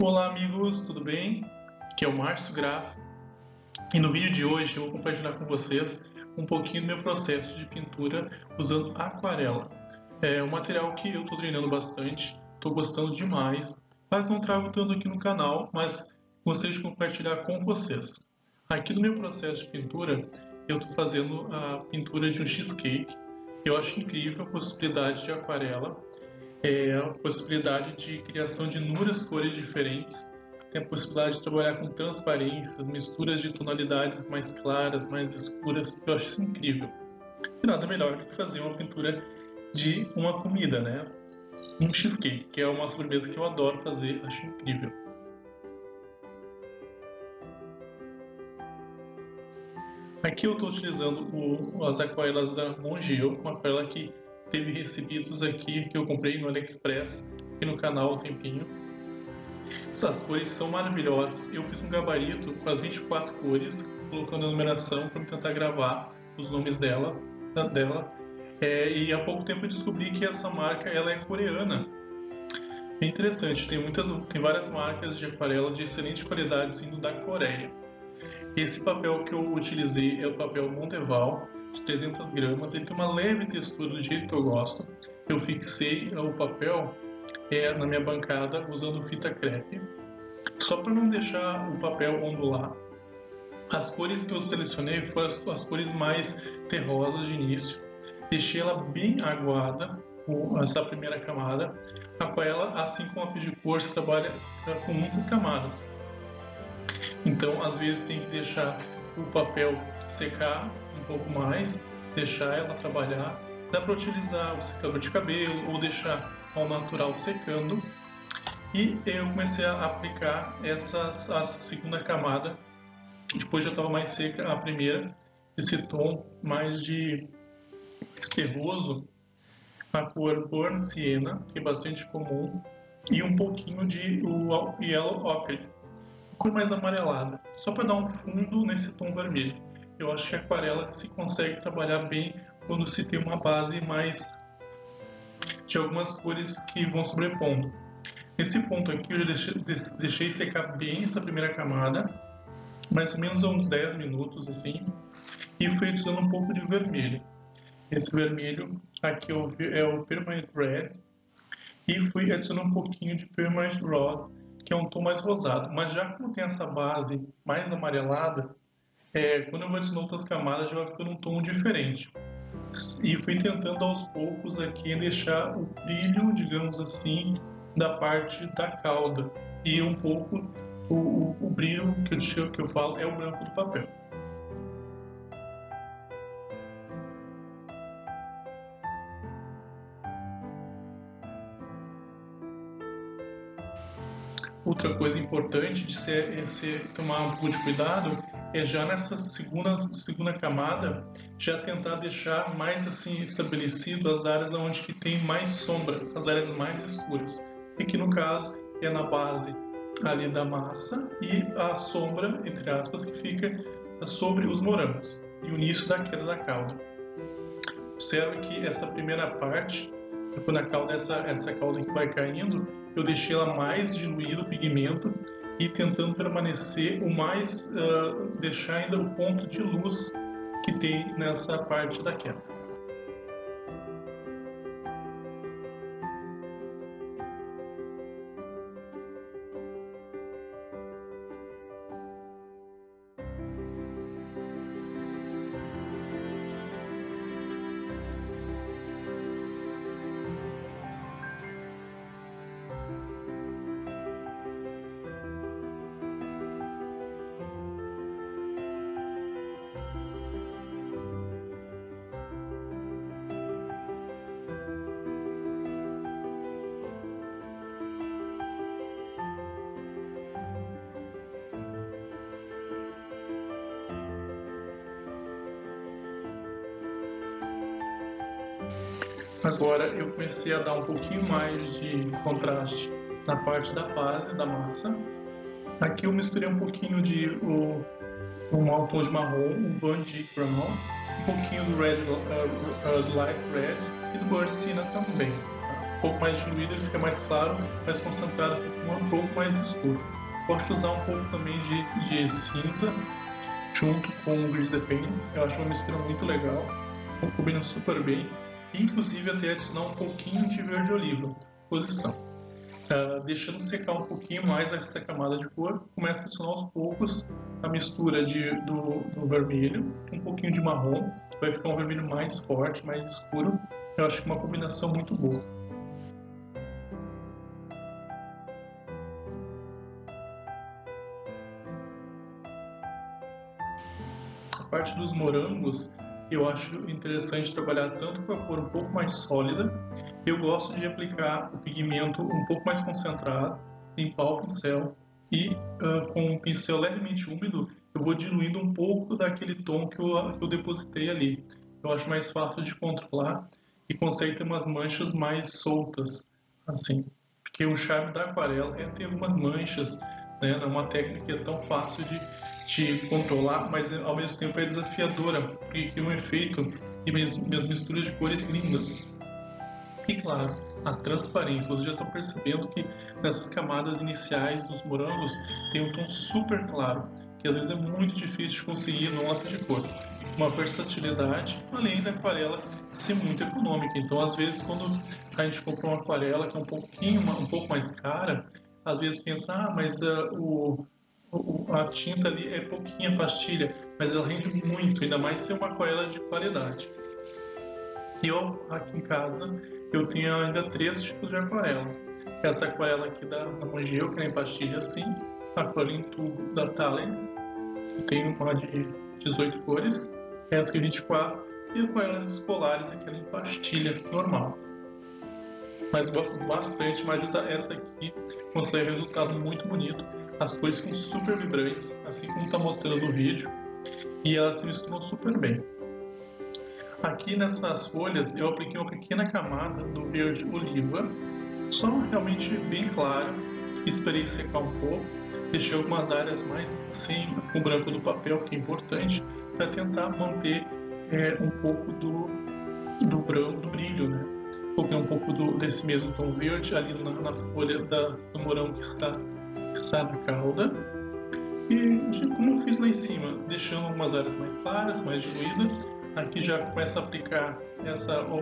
Olá amigos, tudo bem? Aqui é o Márcio Graff e no vídeo de hoje eu vou compartilhar com vocês um pouquinho do meu processo de pintura usando aquarela. É um material que eu estou treinando bastante, estou gostando demais, mas não trago tanto aqui no canal, mas gostaria de compartilhar com vocês. Aqui no meu processo de pintura eu estou fazendo a pintura de um cheesecake. Eu acho incrível a possibilidade de aquarela. A possibilidade de criação de inúmeras cores diferentes, tem a possibilidade de trabalhar com transparências, misturas de tonalidades mais claras, mais escuras. Eu acho isso incrível. E nada melhor do que fazer uma pintura de uma comida, né? Um cheesecake, que é uma sobremesa que eu adoro fazer, acho incrível. Aqui eu estou utilizando as aquarelas da Mongeau, uma aquarela que teve recebidos aqui que eu comprei no AliExpress e no canal há um tempinho. Essas cores são maravilhosas. Eu fiz um gabarito com as 24 cores, colocando a numeração para tentar gravar os nomes dela. E há pouco tempo eu descobri que essa marca ela é coreana. É interessante, tem várias marcas de aquarela de excelente qualidade vindo da Coreia. Esse papel que eu utilizei é o papel Monteval, de 300 gramas. Ele tem uma leve textura do jeito que eu gosto. Eu fixei o papel na minha bancada usando fita crepe, só para não deixar o papel ondular. As cores que eu selecionei foram as cores mais terrosas de início. Deixei ela bem aguada, essa primeira camada. A aquarela, assim como a Arpes de Cor, se trabalha com muitas camadas. Então, às vezes, tem que deixar o papel secar um pouco mais, deixar ela trabalhar. Dá para utilizar o secador de cabelo ou deixar ao natural secando. E eu comecei a aplicar essa segunda camada. Depois já estava mais seca a primeira. Esse tom mais de terroso, a cor Burnt Sienna, que é bastante comum, e um pouquinho de Yellow Ochre, cor mais amarelada, só para dar um fundo nesse tom vermelho. Eu acho que a aquarela se consegue trabalhar bem quando se tem uma base mais de algumas cores que vão sobrepondo. Nesse ponto aqui eu já deixei secar bem essa primeira camada, mais ou menos há uns 10 minutos assim, e fui adicionando um pouco de vermelho. Esse vermelho aqui é o Permanent Red, e fui adicionando um pouquinho de Permanent Rose, que é um tom mais rosado, mas já como tem essa base mais amarelada, quando eu vou adicionar outras camadas já vai ficando um tom diferente. E fui tentando aos poucos aqui deixar o brilho, digamos assim, da parte da cauda, e um pouco o brilho que eu falo é o branco do papel. Outra coisa importante de tomar um pouco de cuidado é já nessa segunda camada já tentar deixar mais assim estabelecido as áreas onde que tem mais sombra, as áreas mais escuras. E que no caso é na base ali da massa e a sombra, entre aspas, que fica sobre os morangos e o início da queda da cauda. Observe que essa primeira parte, quando a cauda, essa cauda que vai caindo, eu deixei ela mais diluído o pigmento e tentando permanecer deixar ainda o ponto de luz que tem nessa parte da queda. Agora eu comecei a dar um pouquinho mais de contraste na parte da base da massa. Aqui eu misturei um pouquinho de um tom de marrom, um Van Dyck Brown, um pouquinho do Light Red e do Burnt Sienna também. Tá? pouco mais diluído, ele fica mais claro, mais concentrado, fica um pouco mais escuro. Gosto de usar um pouco também de cinza junto com o Grease the Painting. Eu acho uma mistura muito legal, combina super bem. Inclusive até adicionar um pouquinho de verde oliva, posição. Deixando secar um pouquinho mais essa camada de cor, começa a adicionar aos poucos a mistura do vermelho, um pouquinho de marrom, vai ficar um vermelho mais forte, mais escuro. Eu acho que é uma combinação muito boa. A parte dos morangos, eu acho interessante trabalhar tanto com a cor um pouco mais sólida. Eu gosto de aplicar o pigmento um pouco mais concentrado, limpar o pincel e com um pincel levemente úmido, eu vou diluindo um pouco daquele tom que eu depositei ali. Eu acho mais fácil de controlar e consegue ter umas manchas mais soltas, assim. Porque o charme da aquarela é ter algumas manchas, né? Não é uma técnica que é tão fácil de controlar, mas ao mesmo tempo é desafiadora, porque cria um efeito e minhas misturas de cores lindas. E claro, a transparência. Vocês já estão percebendo que nessas camadas iniciais dos morangos tem um tom super claro, que às vezes é muito difícil de conseguir nota de cor. Uma versatilidade, além da aquarela ser muito econômica. Então, às vezes, quando a gente compra uma aquarela que é um pouco mais cara, às vezes pensa, mas a tinta ali é pouquinha pastilha, mas ela rende muito, ainda mais se é uma aquarela de qualidade. E eu, aqui em casa, eu tenho ainda 3 tipos de aquarela. Essa aquarela aqui da Mangel, que é em pastilha assim, a aquarela em tubo da Talens, eu tenho uma de 18 cores, essa que é 24, e aquarelas escolares, aquela em pastilha normal. Mas gosto bastante, mas essa aqui consegue um resultado muito bonito. As cores ficam super vibrantes, assim como está mostrando no vídeo, e elas se misturam super bem. Aqui nessas folhas eu apliquei uma pequena camada do verde oliva, só realmente bem clara, esperei secar um pouco, deixei algumas áreas mais sem o branco do papel, que é importante, para tentar manter um pouco do branco, do brilho, né? Coloquei um pouco desse mesmo tom verde ali na folha do morango que está na cauda. E como eu fiz lá em cima, deixando algumas áreas mais claras, mais diluídas, aqui já começa a aplicar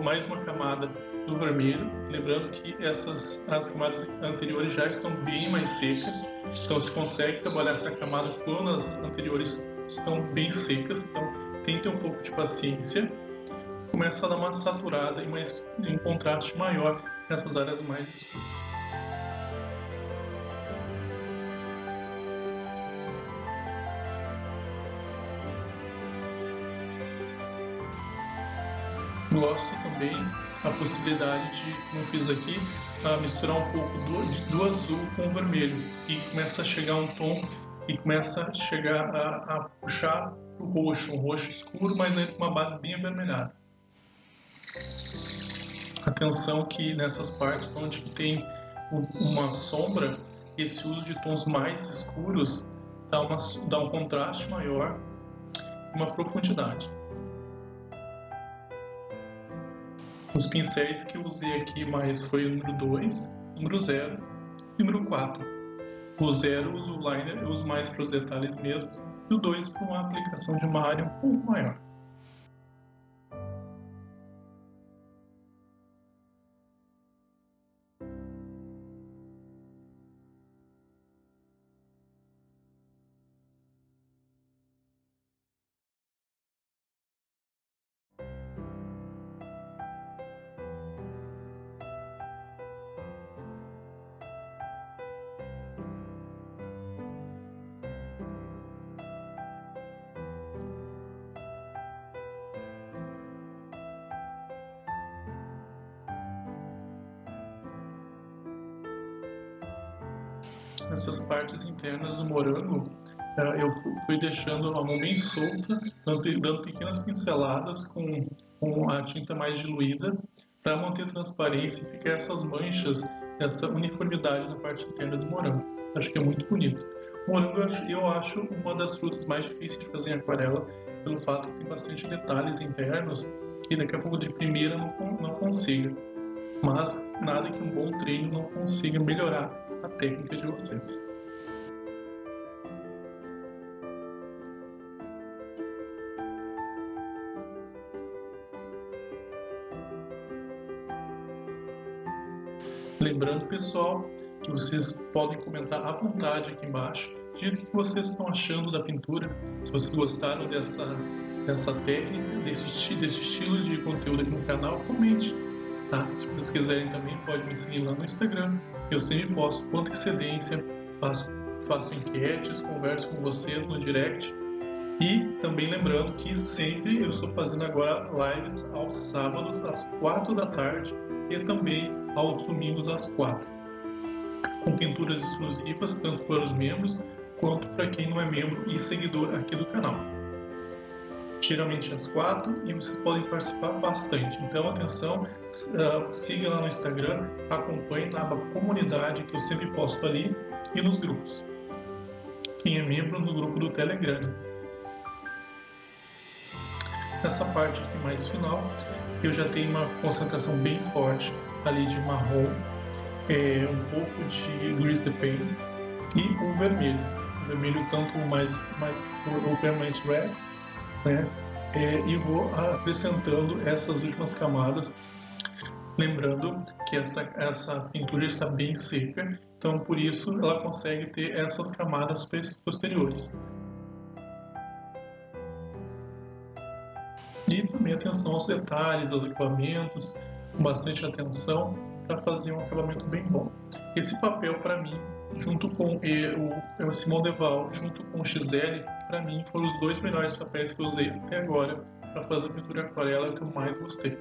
mais uma camada do vermelho, lembrando que as camadas anteriores já estão bem mais secas, então se consegue trabalhar essa camada quando as anteriores estão bem secas, então tem que ter um pouco de paciência. Começa a dar uma saturada e um contraste maior nessas áreas mais escuras. Gosto também a possibilidade de, como eu fiz aqui, misturar um pouco do azul com o vermelho e começa a chegar um tom e começa a chegar a puxar o roxo, um roxo escuro, mas ainda com uma base bem avermelhada. Atenção que nessas partes onde tem uma sombra, esse uso de tons mais escuros dá um contraste maior, uma profundidade. Os pincéis que eu usei aqui mais foi o número 2, número 0 e número 4. O 0 eu uso o liner, eu uso mais para os detalhes mesmo, e o 2 para uma aplicação de uma área um pouco maior. Nessas partes internas do morango, eu fui deixando a mão bem solta, dando pequenas pinceladas com a tinta mais diluída, para manter a transparência e ficar essas manchas, essa uniformidade na parte interna do morango. Acho que é muito bonito. O morango eu acho uma das frutas mais difíceis de fazer em aquarela, pelo fato que tem bastante detalhes internos que daqui a pouco de primeira não consiga. mas nada que um bom treino não consiga melhorar a técnica de vocês. Lembrando, pessoal, que vocês podem comentar à vontade aqui embaixo, diga o que vocês estão achando da pintura, se vocês gostaram dessa técnica, desse estilo de conteúdo aqui no canal, comente. Tá? Se vocês quiserem também, pode me seguir lá no Instagram. Eu sempre posto com antecedência, faço enquetes, converso com vocês no direct. E também lembrando que sempre eu estou fazendo agora lives aos sábados às 4 da tarde e também aos domingos às 4, com pinturas exclusivas tanto para os membros quanto para quem não é membro e seguidor aqui do canal. Geralmente às 4 e vocês podem participar bastante. Então atenção, siga lá no Instagram, acompanhe na aba comunidade que eu sempre posto ali e nos grupos. Quem é membro do grupo do Telegram. Nessa parte aqui mais final, eu já tenho uma concentração bem forte ali de marrom, um pouco de grease the paint e o vermelho. O vermelho tanto mais o permanent red, né? E vou acrescentando essas últimas camadas, lembrando que essa pintura está bem seca, então por isso ela consegue ter essas camadas posteriores. E também atenção aos detalhes, aos acabamentos, com bastante atenção para fazer um acabamento bem bom. Esse papel para mim, junto com o Simon Deval, junto com o XL, para mim foram os dois melhores papéis que eu usei até agora para fazer a pintura aquarela, que eu mais gostei.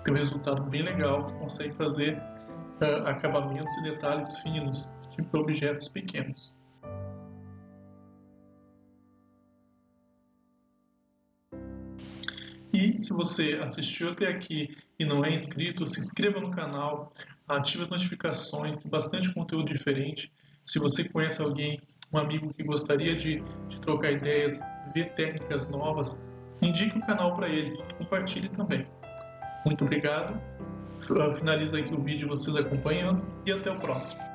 Tem um resultado bem legal, que consegue fazer acabamentos e detalhes finos, tipo objetos pequenos. E se você assistiu até aqui e não é inscrito, se inscreva no canal, ative as notificações, tem bastante conteúdo diferente. Se você conhece alguém, um amigo que gostaria de trocar ideias, ver técnicas novas, indique o canal para ele, compartilhe também. Muito obrigado, finaliza aqui o vídeo vocês acompanhando e até o próximo.